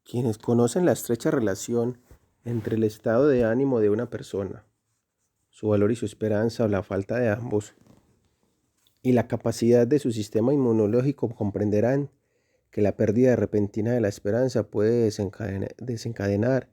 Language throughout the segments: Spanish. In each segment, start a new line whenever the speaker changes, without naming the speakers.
Quienes conocen la estrecha relación entre el estado de ánimo de una persona, su valor y su esperanza o la falta de ambos, y la capacidad de su sistema inmunológico comprenderán que la pérdida repentina de la esperanza puede desencadenar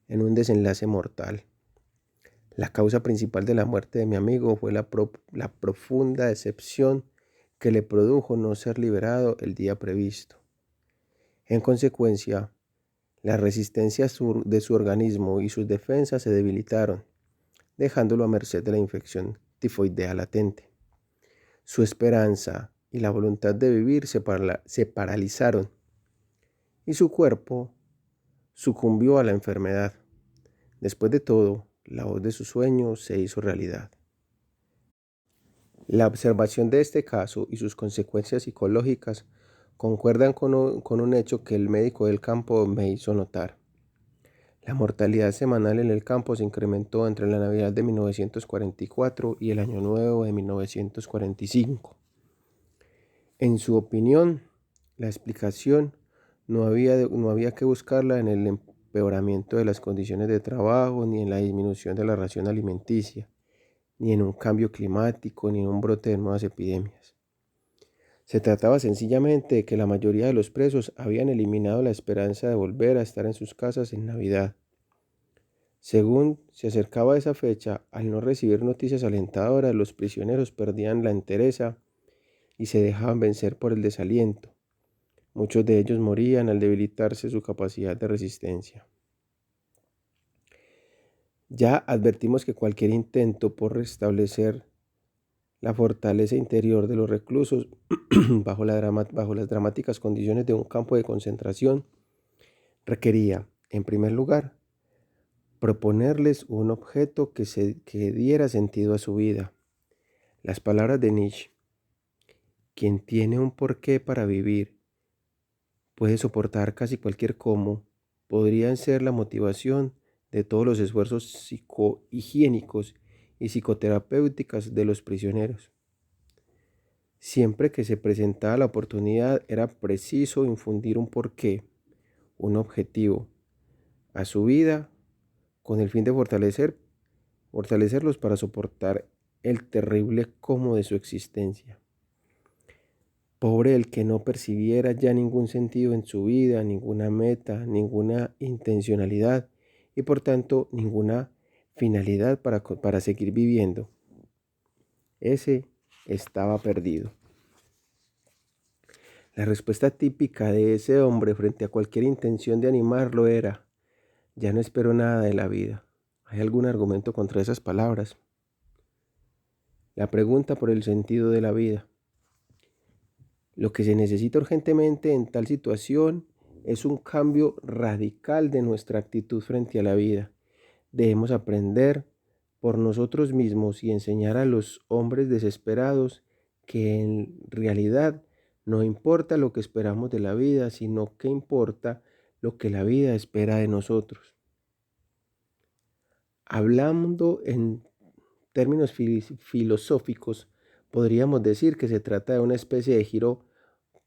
en un desenlace mortal. La causa principal de la muerte de mi amigo fue la profunda decepción que le produjo no ser liberado el día previsto. En consecuencia, la resistencia de su organismo y sus defensas se debilitaron, dejándolo a merced de la infección tifoidea latente. Su esperanza y la voluntad de vivir se paralizaron y su cuerpo sucumbió a la enfermedad. Después de todo, la voz de su sueño se hizo realidad. La observación de este caso y sus consecuencias psicológicas concuerdan con un hecho que el médico del campo me hizo notar. La mortalidad semanal en el campo se incrementó entre la Navidad de 1944 y el Año Nuevo de 1945. En su opinión, la explicación no había que buscarla en el empeoramiento de las condiciones de trabajo, ni en la disminución de la ración alimenticia, ni en un cambio climático, ni en un brote de nuevas epidemias. Se trataba sencillamente de que la mayoría de los presos habían eliminado la esperanza de volver a estar en sus casas en Navidad. Según se acercaba esa fecha, al no recibir noticias alentadoras, los prisioneros perdían la entereza y se dejaban vencer por el desaliento. Muchos de ellos morían al debilitarse su capacidad de resistencia. Ya advertimos que cualquier intento por restablecer la fortaleza interior de los reclusos bajo las dramáticas condiciones de un campo de concentración requería, en primer lugar, proponerles un objeto que diera sentido a su vida. Las palabras de Nietzsche: quien tiene un porqué para vivir puede soportar casi cualquier cómo, podrían ser la motivación de todos los esfuerzos psicohigiénicos y psicoterapéuticas de los prisioneros. Siempre que se presentaba la oportunidad era preciso infundir un porqué, un objetivo, a su vida con el fin de fortalecerlos para soportar el terrible cómo de su existencia. Pobre el que no percibiera ya ningún sentido en su vida, ninguna meta, ninguna intencionalidad y por tanto ninguna finalidad para seguir viviendo. Ese estaba perdido. La respuesta típica de ese hombre frente a cualquier intención de animarlo era: ya no espero nada de la vida. ¿Hay algún argumento contra esas palabras? La pregunta por el sentido de la vida. Lo que se necesita urgentemente en tal situación es un cambio radical de nuestra actitud frente a la vida. Debemos aprender por nosotros mismos y enseñar a los hombres desesperados que en realidad no importa lo que esperamos de la vida, sino que importa lo que la vida espera de nosotros. Hablando en términos filosóficos, podríamos decir que se trata de una especie de giro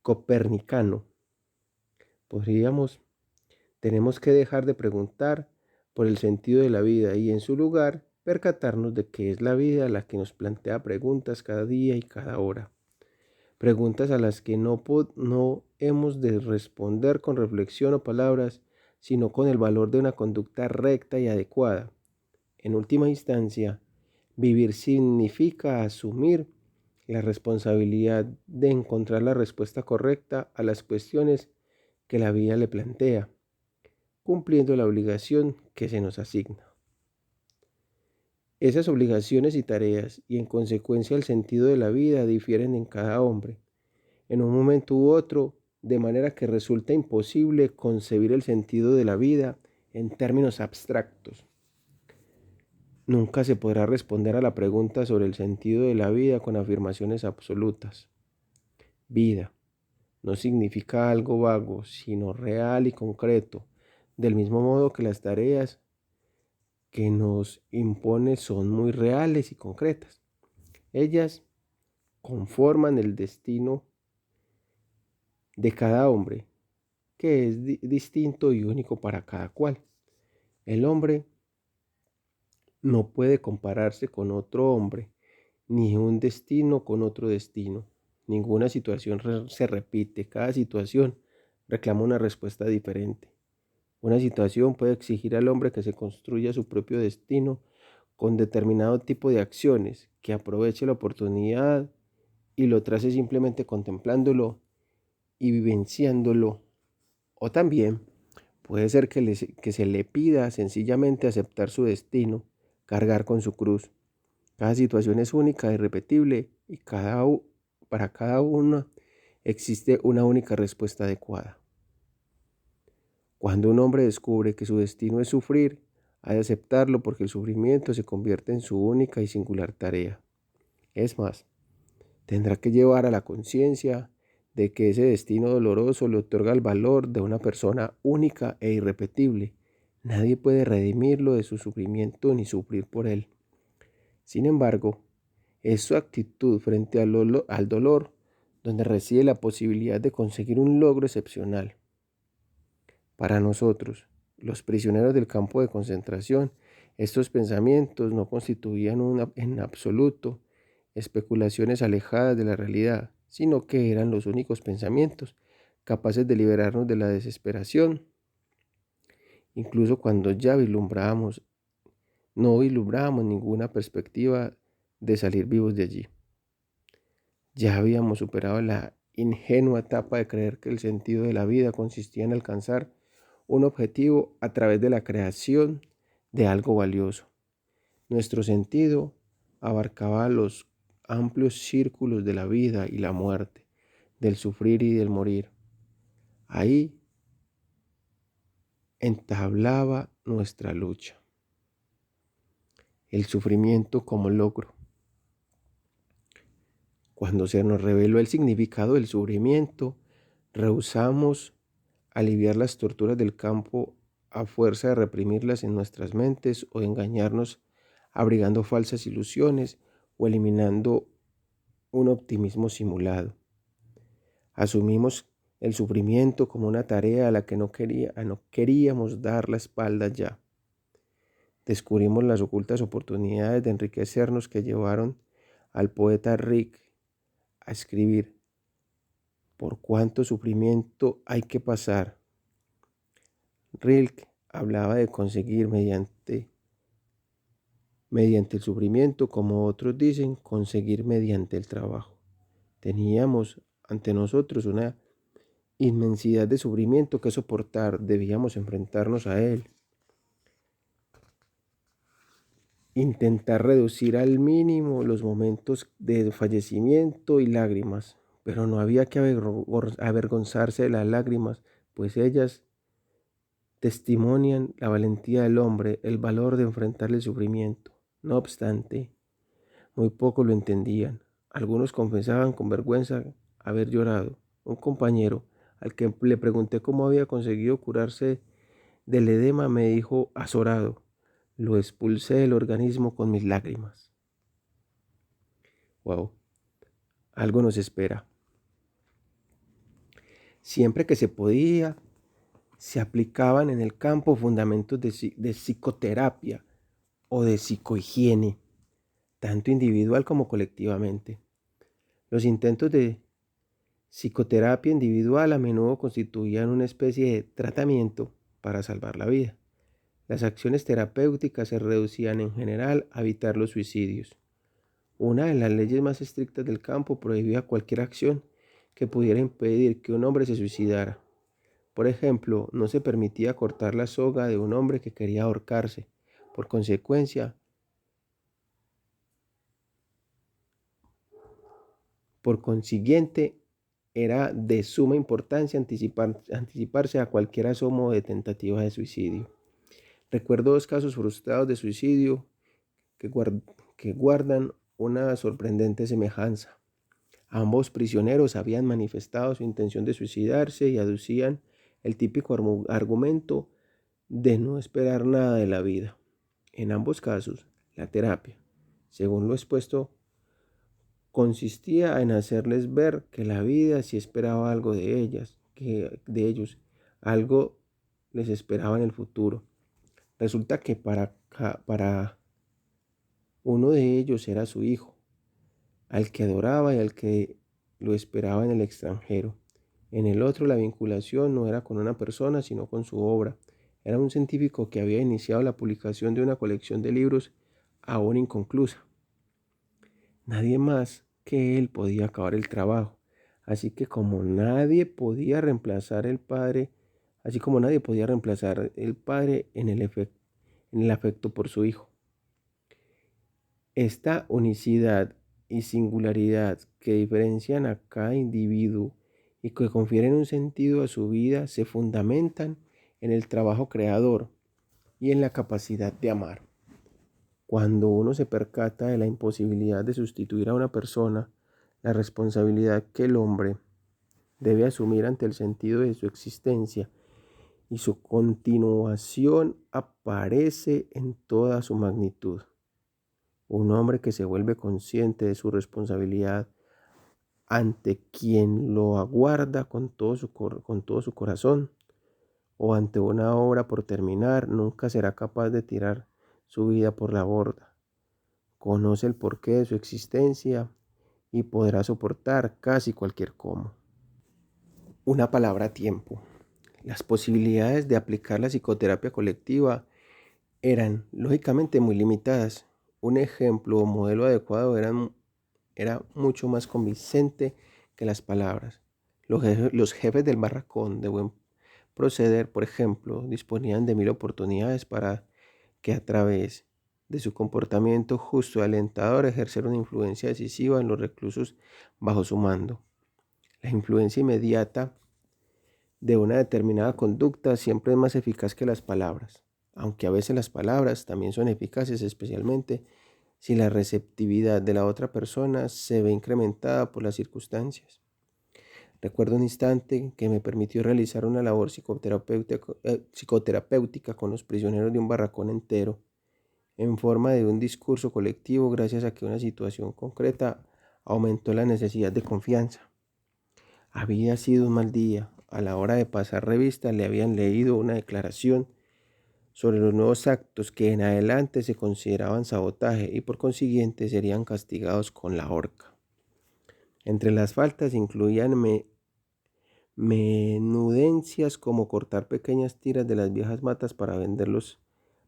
copernicano. Tenemos que dejar de preguntar por el sentido de la vida y en su lugar percatarnos de que es la vida la que nos plantea preguntas cada día y cada hora. Preguntas a las que no hemos de responder con reflexión o palabras, sino con el valor de una conducta recta y adecuada. En última instancia, vivir significa asumir la responsabilidad de encontrar la respuesta correcta a las cuestiones que la vida le plantea, cumpliendo la obligación que se nos asigna. Esas obligaciones y tareas, y en consecuencia el sentido de la vida, difieren en cada hombre, en un momento u otro, de manera que resulta imposible concebir el sentido de la vida en términos abstractos. Nunca se podrá responder a la pregunta sobre el sentido de la vida con afirmaciones absolutas. Vida no significa algo vago, sino real y concreto, del mismo modo que las tareas que nos impone son muy reales y concretas. Ellas conforman el destino de cada hombre que es distinto y único para cada cual. El hombre no puede compararse con otro hombre, ni un destino con otro destino. Ninguna situación se repite, cada situación reclama una respuesta diferente. Una situación puede exigir al hombre que se construya su propio destino con determinado tipo de acciones, que aproveche la oportunidad y lo trace simplemente contemplándolo y vivenciándolo. O también puede ser que se le pida sencillamente aceptar su destino, cargar con su cruz. Cada situación es única, irrepetible y para cada una existe una única respuesta adecuada. Cuando un hombre descubre que su destino es sufrir, ha de aceptarlo porque el sufrimiento se convierte en su única y singular tarea. Es más, tendrá que llevar a la conciencia de que ese destino doloroso le otorga el valor de una persona única e irrepetible. Nadie puede redimirlo de su sufrimiento ni sufrir por él. Sin embargo, es su actitud frente al dolor donde reside la posibilidad de conseguir un logro excepcional. Para nosotros, los prisioneros del campo de concentración, estos pensamientos no constituían en absoluto especulaciones alejadas de la realidad, sino que eran los únicos pensamientos capaces de liberarnos de la desesperación, incluso cuando ya no vislumbrábamos ninguna perspectiva de salir vivos de allí. Ya habíamos superado la ingenua etapa de creer que el sentido de la vida consistía en alcanzar un objetivo a través de la creación de algo valioso. Nuestro sentido abarcaba los amplios círculos de la vida y la muerte, del sufrir y del morir. Ahí entablaba nuestra lucha. El sufrimiento como logro. Cuando se nos reveló el significado del sufrimiento, rehusamos aliviar las torturas del campo a fuerza de reprimirlas en nuestras mentes o de engañarnos abrigando falsas ilusiones o eliminando un optimismo simulado. Asumimos el sufrimiento como una tarea a la que no queríamos dar la espalda ya. Descubrimos las ocultas oportunidades de enriquecernos que llevaron al poeta Rick a escribir: ¿por cuánto sufrimiento hay que pasar? Rilke hablaba de conseguir mediante el sufrimiento, como otros dicen, conseguir mediante el trabajo. Teníamos ante nosotros una inmensidad de sufrimiento que soportar, debíamos enfrentarnos a él, intentar reducir al mínimo los momentos de fallecimiento y lágrimas, pero no había que avergonzarse de las lágrimas, pues ellas testimonian la valentía del hombre, el valor de enfrentar el sufrimiento. No obstante, muy pocos lo entendían. Algunos confesaban con vergüenza haber llorado. Un compañero, al que le pregunté cómo había conseguido curarse del edema, me dijo azorado: lo expulsé del organismo con mis lágrimas. Wow, algo nos espera. Siempre que se podía, se aplicaban en el campo fundamentos de psicoterapia o de psicohigiene, tanto individual como colectivamente. Los intentos de psicoterapia individual a menudo constituían una especie de tratamiento para salvar la vida. Las acciones terapéuticas se reducían en general a evitar los suicidios. Una de las leyes más estrictas del campo prohibía cualquier acción que pudiera impedir que un hombre se suicidara. Por ejemplo, no se permitía cortar la soga de un hombre que quería ahorcarse. Por consiguiente, era de suma importancia anticiparse a cualquier asomo de tentativa de suicidio. Recuerdo 2 casos frustrados de suicidio que guardan una sorprendente semejanza. Ambos prisioneros habían manifestado su intención de suicidarse y aducían el típico argumento de no esperar nada de la vida. En ambos casos, la terapia, según lo expuesto, consistía en hacerles ver que la vida sí esperaba algo de ellos, Algo les esperaba en el futuro. Resulta que para uno de ellos era su hijo, al que adoraba y al que lo esperaba en el extranjero. En el otro la vinculación no era con una persona, sino con su obra. Era un científico que había iniciado la publicación de una colección de libros aún inconclusa. Nadie más que él podía acabar el trabajo. Así que como nadie podía reemplazar el padre, así como nadie podía reemplazar el padre en el afecto por su hijo. Esta unicidad y singularidad que diferencian a cada individuo y que confieren un sentido a su vida se fundamentan en el trabajo creador y en la capacidad de amar. Cuando uno se percata de la imposibilidad de sustituir a una persona, la responsabilidad que el hombre debe asumir ante el sentido de su existencia y su continuación aparece en toda su magnitud. Un hombre que se vuelve consciente de su responsabilidad ante quien lo aguarda con todo su corazón o ante una obra por terminar, nunca será capaz de tirar su vida por la borda. Conoce el porqué de su existencia y podrá soportar casi cualquier cómo. Una palabra a tiempo. Las posibilidades de aplicar la psicoterapia colectiva eran lógicamente muy limitadas. Un ejemplo o modelo adecuado era mucho más convincente que las palabras. Los jefes del barracón de buen proceder, por ejemplo, disponían de 1000 oportunidades para que a través de su comportamiento justo y alentador ejercer una influencia decisiva en los reclusos bajo su mando. La influencia inmediata de una determinada conducta siempre es más eficaz que las palabras, aunque a veces las palabras también son eficaces, especialmente si la receptividad de la otra persona se ve incrementada por las circunstancias. Recuerdo un instante que me permitió realizar una labor psicoterapéutica con los prisioneros de un barracón entero, en forma de un discurso colectivo, gracias a que una situación concreta aumentó la necesidad de confianza. Había sido un mal día. A la hora de pasar revista le habían leído una declaración sobre los nuevos actos que en adelante se consideraban sabotaje y por consiguiente serían castigados con la horca. Entre las faltas incluían menudencias como cortar pequeñas tiras de las viejas matas para vendernos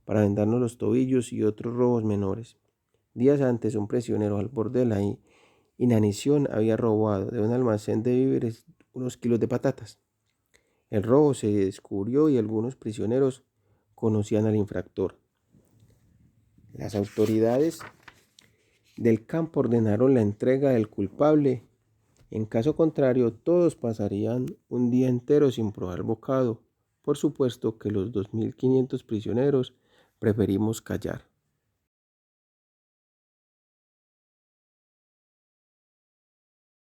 los tobillos y otros robos menores. Días antes, un prisionero al borde de la inanición había robado de un almacén de víveres unos kilos de patatas. El robo se descubrió y algunos prisioneros conocían al infractor. Las autoridades del campo ordenaron la entrega del culpable. En caso contrario, todos pasarían un día entero sin probar bocado. Por supuesto que los 2500 prisioneros preferimos callar.